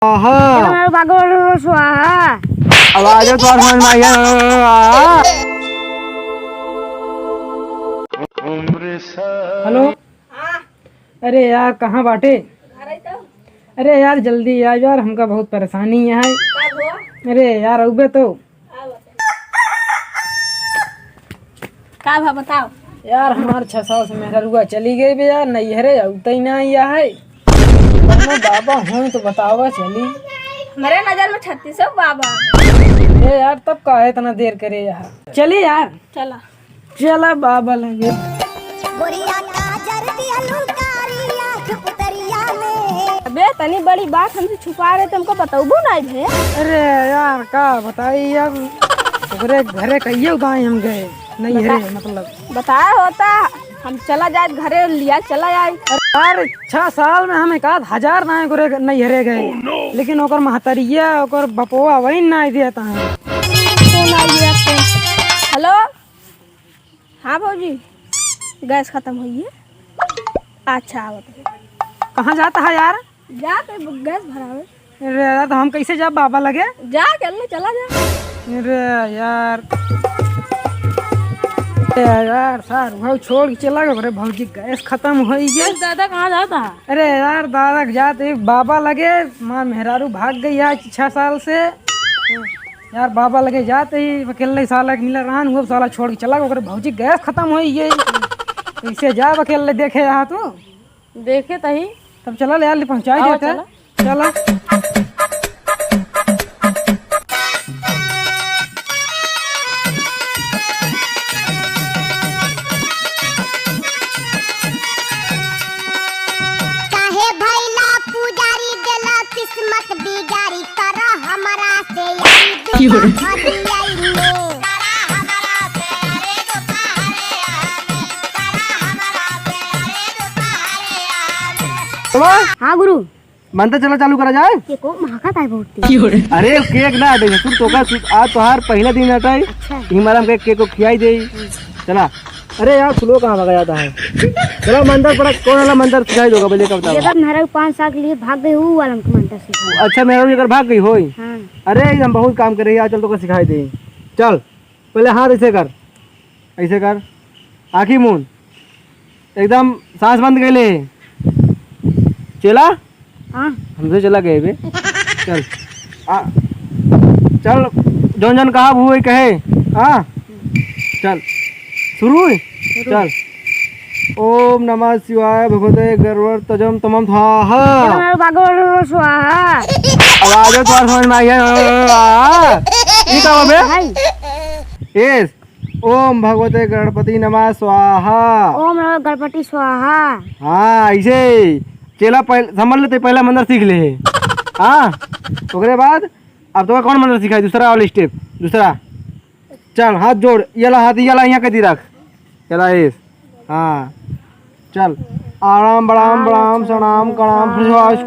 आवाज तो समझ में आई है। हेलो। अरे यार कहाँ बाटे? अरे यार जल्दी आ यार, हमका बहुत परेशानी है। अरे यार उबे तो का भा बताओ यार हमार 6 साल से मेरा रुआ चली गई बे यार, नैहरे अवते ही ना आया है। बाबा हूँ तो बतावा चली। मेरे नजर में 36 बाबा। ए यार तब का है इतना देर करे यार, चली यार। चला चला बाबा लगे। अबे तनी बड़ी बात हमसे छुपा रहे, तुमको बताऊबो नहीं भे। अरे यार का बताई यार, ओकरे घरे कहिए उदाई हम गए नैहरे, मतलब बताया होता हम चला जाए घरे लिया चला जाए। यार 6 साल में हम 1000 ना करे नैहरे गए, लेकिन ओकर महतरिया ओकर बपुआ वही ना देता है। हेलो हाँ भौजी, गैस खत्म हुई है। अच्छा बताइए कहाँ जाता है यार? जा के गैस भरावे। अरे यार तो हम कैसे जा बाबा लगे? जा के चला जा। अरे यार यार सर भाव छोड़ के चला गया। अरे भौजी गैस खत्म हो गई। दादा कहाँ जाता है? अरे यार दादा जाते बाबा लगे, माँ मेहरारू भाग गई है 6 साल से यार। बाबा लगे जाते ही अकेले साला मिला रहा हुआ, साला छोड़ के चला गया। भौजी गैस खत्म हो गई, कैसे जा अकेले देखे यहाँ तो देखे तही तब चला ले यार पहुँचाई देते। चला हाँ गुरु मन तो चला चालू करा जाए। केको महका है बहुत। अरे केक ना हटे तू तो का आज तोहार पहला दिन हटा है। हिमालय में केक को खिलाई दे। चला अरे यार फ्लो कहाँ भागा जाता है। चलो मंदिर पड़ा, कौन वाला मंदिर सिखाई दोगा बोले कब तक? मेरा 5 साल के लिए भाग गई हूँ वाला मंदिर से। अच्छा मेरा अगर भाग गई होई। हाँ। अरे हम बहुत काम कर रही है, चल तो सिखाई दे। चल पहले हाथ ऐसे कर, ऐसे कर, आँखी मूंद, एकदम सांस बंद कर ले। चला हाँ हमसे चला गए बे। चल चल जौन जौन कहा हुए कहे। हाँ चल शुरू है। चल ओम नमः शिवाय भगवते गर्वर तजम तमम स्वाहा। आवाज तो समझ में आई है। ये क्या बे? यस ओम भगवते गणपति नमः स्वाहा। ओम गणपति स्वाहा। हाँ ऐसे चेला पहले समझ लेते, पहला मंदिर सीख ले। हाँ उसके बाद अब तो कौन मंदिर सिखाए? दूसरा वाला स्टेप दूसरा। चल हाथ जोड़, ये ला हाथ, ये ला यहाँ कदी रख, चला इस। हाँ चल आराम बड़ाम बड़ाम सणाम कणाम विश्वास।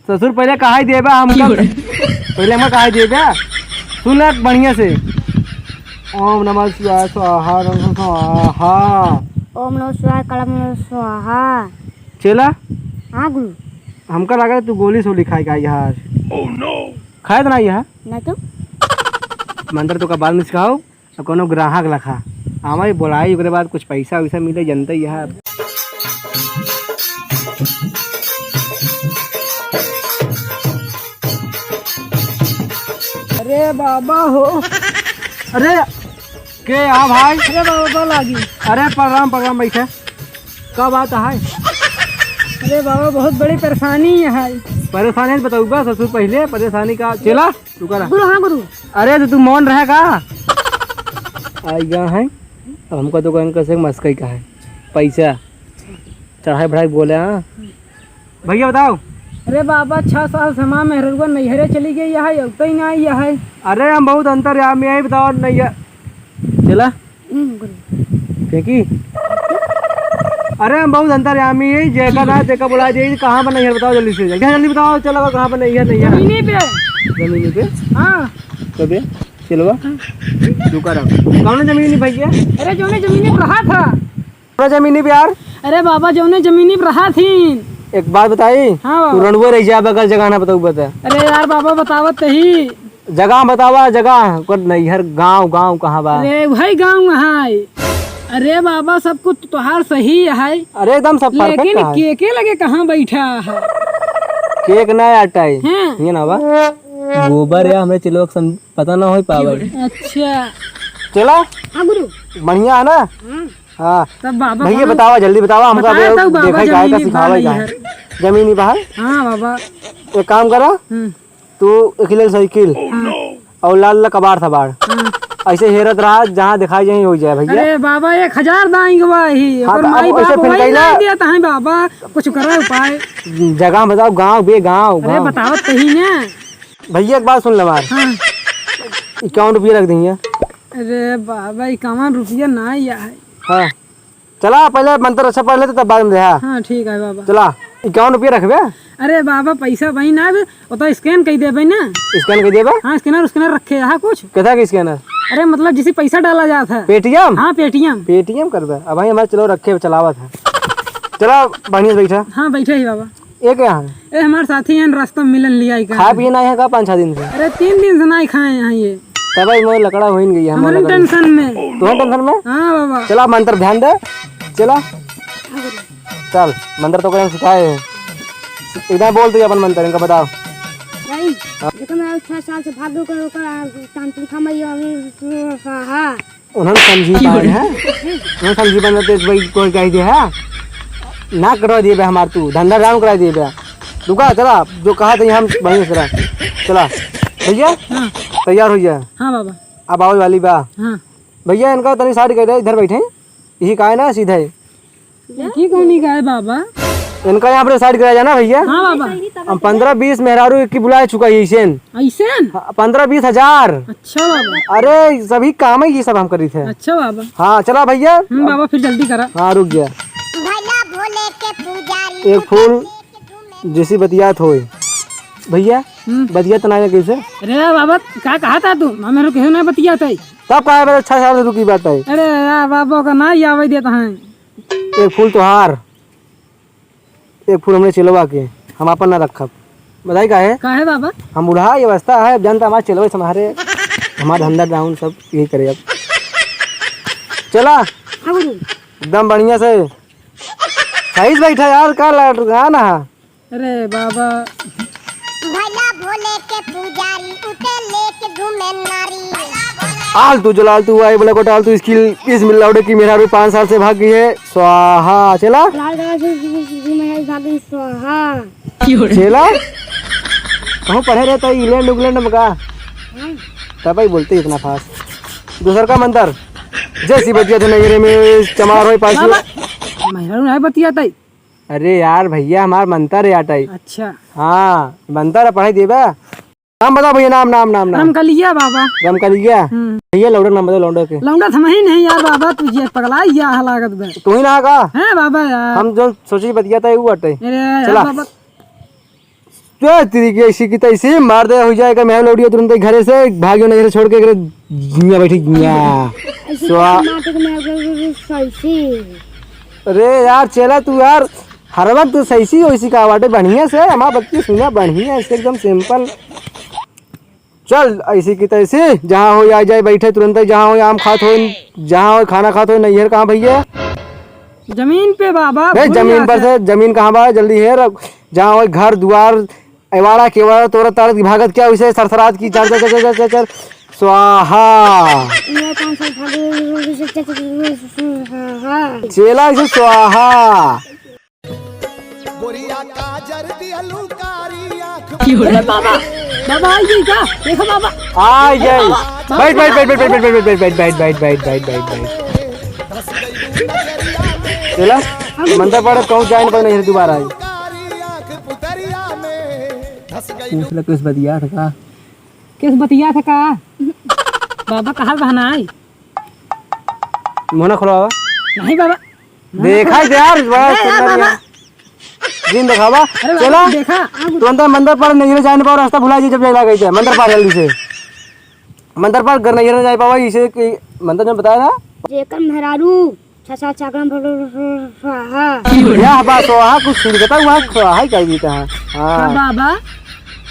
ससुर पहले कहा ही देबा हमका, पहले हम कहा ही देबा। सुन ले बढ़िया से। ओम नमः शिवाय स्वाहा नमः स्वाहा। ओम नमः शिवाय कलम स्वाहा। चला हाँ गुरु हमका लगा तू गोली सोली खाएगा यार। oh, no. खाए तो ना यहाँ नहीं तो मंदिर तो का बाद में सिखाओ। अब कोनो ग्राहक लखा हमारी बोलाई, उसके बाद कुछ पैसा वैसा मिले जनता यहाँ। अरे बाबा हो। अरे के हाँ भाई। अरे बाबा लागी। अरे प्रणाम बैठे, कब आता है? अरे बाबा बहुत बड़ी परेशानी है। परेशानी बताऊंगा ससुर पहले परेशानी का। चला तू करा गुरु। हाँ गुरु। अरे तो तू मौन रहेगा आई गया है। अब हमको तो कहने कैसे मस्कई का है, पैसा चढ़ाई बढ़ाई बोले। हाँ भैया बताओ। अरे बाबा 6 साल से माँ मेहरुआ नैहरे चली गई है, अब तो ही ना आई है। अरे हम बहुत अंतर यार में यही बताओ नहीं है। चला गुरु देखी। अरे हम बहुत अंतर यामी है, जैका ना जैका बुला जाइए। कहाँ पर नहीं है बताओ जल्दी से, जल्दी बताओ। चलो कहाँ पर नहीं है? नहीं है जमीनी पे। जमीनी पे? हाँ कब चलो रुका रहो। कौन जमीनी भैया? अरे जो ने जमीनी पर रहा था। जमीनी पे यार। अरे बाबा जो ने जमीनी पर रहा थी एक बात बताई, हाँ तू बाबा। रणुए रह जा, बगल जगह ना बताऊ बता, अरे यार बाबा बतावत ही। जगह बतावा, जगह को नैहर गांव गांव कहाँ बा? अरे वही गाँव है। अरे बाबा सब कुछ तोहार सही है, अरे एकदम सब परफेक्ट लेकिन है। केके लगे कहाँ बैठा है? केक ना आटाई हैं? ये ना बा गोबर या हमें चलो पता ना हो पावे। अच्छा चला हाँ गुरु। बढ़िया है ना? हाँ तब बाबा भैया कहाँ- बतावा, जल्दी बतावा हमका, बताया तो बाबा, देखा गाय का जमीनी सिखावा बाहर गाय जमीनी बाहर। हाँ बाबा। एक काम करा, हम्म, तू अकेले साइकिल और लाल लाल कबाड़ थबाड़ हाँ। ऐसे हेरत रहा, जहाँ दिखाई जाए हो जाए भैया। अरे बाबा 1000 दाएंगे वही, हाँ, और तो अब माई ऐसे बाप फिर वही कहीं नहीं ना- दिया था बाबा, कुछ करो उपाय। जगह बताओ, गांव बे गांव अरे गांव। बतावत कही ना। भैया एक बात सुन ले मार, हाँ। 51 रुपये रख देंगे। अरे बाबा 51 रुपया ना आया है। हाँ चला, पहले मंत्र अच्छा पढ़ लेते तब बाद में दे। हाँ हाँ ठीक है बाबा। चला 51 रुपये रखबे। अरे बाबा पैसा वही ना, वो तो स्कैन कर दे ना। स्कैन कर देबे। हाँ स्कैनर स्कैनर रखे है कुछ। कैसा कि स्कैनर? अरे मतलब जिसे पैसा डाला जाता है। पेटीएम? हाँ पेटीएम। पेटीएम कर दे। अब भाई हमारे चलो रखे चलावत है। चला बढ़िया से बैठा। हाँ बैठे ही बाबा। एक यहाँ ए हमारे साथी हैं, रास्ता में मिलन लिया ही का। खा पिए ना है का 5-6 दिन से? अरे 3 दिन से नहीं खाए यहाँ ये, तब भाई मोर लकड़ा हो ही गई है हमारे हमारे। टेंशन में। तुम्हें टेंशन में? हाँ बाबा। चला मंत्र ध्यान दे। चला चल, मंत्र तो कहीं सिखाए हैं, इधर बोल तू अपन मंत्र, इनका बताओ। भाई देखो मैं 6 साल से भागो कर तांत्रिक मैया हाँ उन्होंने समझी पाए हैं, उन्होंने समझी बंदा तेज भाई कोई कह दिया है ना, करवा दिए बे हमार, तू धंधा डाउन करा दिए बे। रुका, चला जो कहा था हम वहीं से चला। भैया हाँ तैयार हो जाए, हाँ बाबा। अब आओ वाली बा। हाँ भैया इनका तनी साइड कर दे, इधर बैठे यही कहा है ना सीधा है, की कौनी का है बाबा? इनका यहाँ पर साइड कराया जाना भैया। हाँ बाबा। हम 15-20 मेहरारू की बुला चुका है इसे, ऐसे 15-20 हजार। अच्छा बाबा। अरे सभी काम है ये सब हम कर रहे थे। अच्छा बाबा। हाँ चला भैया। बाबा फिर जल्दी करा। हाँ रुक गया। एक फूल जैसी बतियात हो भैया, बतिया तो नहीं कैसे? अरे बाबा क्या कहा था तू? मेरे को नहीं बतिया था। तब कहा मेरे 6 साल से रुकी बात है। अरे यार बाबा का ना आवे देता है। एक फूल तोहार, एक फूल हमने चिलवा के हम अपन ना रखब। बताई का है बाबा? हम बुढ़ा ये अवस्था है, जनता हमारे चिलवे हमारे हमारा धंधा डाउन सब यही करे। अब चला एकदम बढ़िया से सही से बैठा यार, का लगा ना। अरे बाबा भोले के पुजारी उठे लेके घूमे नारी। आल तू जलाल तू आई बोला को टाल तू स्किल किस मिल लाउडे की मेरा 5 साल से भाग गई है। स्वाहा। चला लाल कलर से भागी स्वाहा। चला कहूँ पढ़े रहता है इंग्लैंड उंग्लैंड में का, तब ही बोलते इतना फास्ट। दूसर का मंत्र जैसी बतिया थे नगरे में चमार हो पास। महिला नहीं बतिया था। अरे यार भैया हमार मंत्र है आटाई। अच्छा हाँ मंत्र पढ़ाई देबा। नाम बता भैया, नाम नाम नाम नाम। हम कर लिया बाबा। रम कर लिया भैया। लौडा नाम बता लौडा के। लौंडा थम ही नहीं यार बाबा, तुझे पगला या हलाकत में। तू ही ना का है बाबा यार। हम जो सोची बतिया था वो अटे। अरे यार चला। बाबा क्या तेरी की ऐसी की तैसी मार दे हो जाएगा। मैं लौडिया तुरंत ही घरे से भागियो नहीं छोड़ के जिया बैठी जिया। अरे यार चला तू यार हर वक्त सही हो इसी का बाटे बढ़िया से हमारा बच्ची सुना बढ़िया ऐसे एकदम सिंपल। चल ऐसी की तैसी जहाँ हो आ जाए बैठे तुरंत ही, जहाँ हो आम खात हो, जहाँ हो खाना खात हो। नैहर कहाँ भैया? जमीन पे बाबा। भाई भूल जमीन पर गया से जमीन कहाँ बा? जल्दी हेर। जहाँ हो घर द्वार एवाड़ा केवाड़ा तोरा तारत की भागत क्या वैसे सरसरात की चल चल चल चल चल चल। स्वाहा। चेला इसे स्वाहा। अरे बाबा बाबा ये क्या देखो बाबा। आ जाए बैठ बैठ बैठ बैठ बैठ बैठ बैठ बैठ बैठ बैठ बैठ बैठ बैठ बैठ। चला मंदिर पड़े पहुंच जाए ना नहीं दोबारा आई। पूछ ले किस बतिया था का? किस बतिया था का? बाबा कहाँ बहना है? मोना खुलवा नहीं बाबा। देखा यार बड़ा सुंदर यार दिन दिखावा। अरे चला बाबा देखा। तुरंत मंदिर पर नहीं जाने पाओ, रास्ता भुला जब चला गई थे। मंदिर पर जल्दी से मंदिर पर घर नहीं जाए पावा इसे कि मंदिर ने बताया ना जेकर मेहरारू छह साल से आगरा हाँ या बात तो हाँ कुछ सुनता हुआ हाय कर देता है हाँ बाबा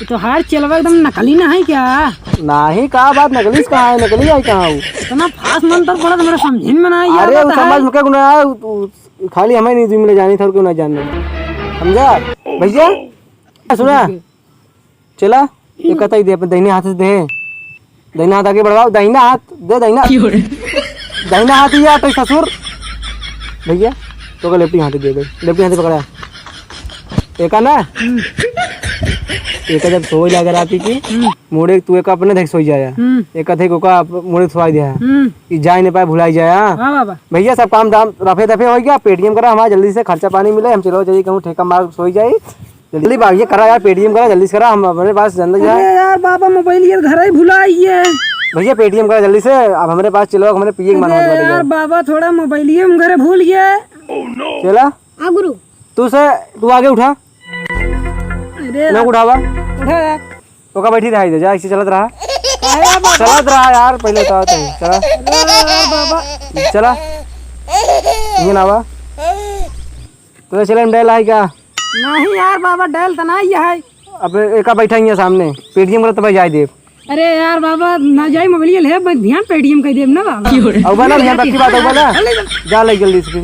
ये तो हर चलवा एकदम नकली ना है क्या? नहीं कहा बात नकली कहाँ है नकली है कहाँ हूँ इतना फास्ट मंत्र पड़ा तो मेरा समझ में ना आया। अरे वो समझ में क्या गुना है खाली हमें नहीं मिले जानी था और क्यों ना जानने समझा भैया सुना चला एक कहता ही दे अपन दाहिने हाथ से दे दाहिना हाथ आगे बढ़ाओ दाहिना हाथ दे दाहिना हाथ ही आता ससुर भैया तो का लेफ्टी हाथ दे दे लेफ्टी हाथ से पकड़ा एक ना एक जब सोई लगा राती की मोड़े तू एक अपने देख सोई जाया एक थे कोका मोड़े सोई दिया कि जाए नहीं पाए भुलाई जाया हाँ बाबा भैया सब काम दाम रफे दफे हो गया पेटीएम करा हमारा जल्दी से खर्चा पानी मिले हम चलो जल्दी कहूँ ठेका मार सोई जाए जल्दी भागिए करा यार पेटीएम करा जल्दी से करा हम हमारे पास जल्दी जाए अरे यार बाबा मोबाइल ये घर ही भुलाइए भैया पेटीएम करा जल्दी से अब हमारे पास चलो हमारे पिए की अरे यार बाबा थोड़ा मोबाइल ये घर भूल गया चला हाँ गुरु तू आगे उठा अरे ना उठावा उठा यार तो का बैठी रहा जा ऐसे चलत रहा यार पहले तो चला बाबा चला ये ना आवा तो चले डैल है क्या नहीं यार बाबा डैल तो नहीं है अब एक बैठा ही है सामने पेटीएम करा तो भाई जाए देव अरे यार बाबा ना जाए मोबाइल है बस ध्यान पेटीएम कर देब ना बाबा अब ना ध्यान रखी बात होगा ना जा ले जल्दी से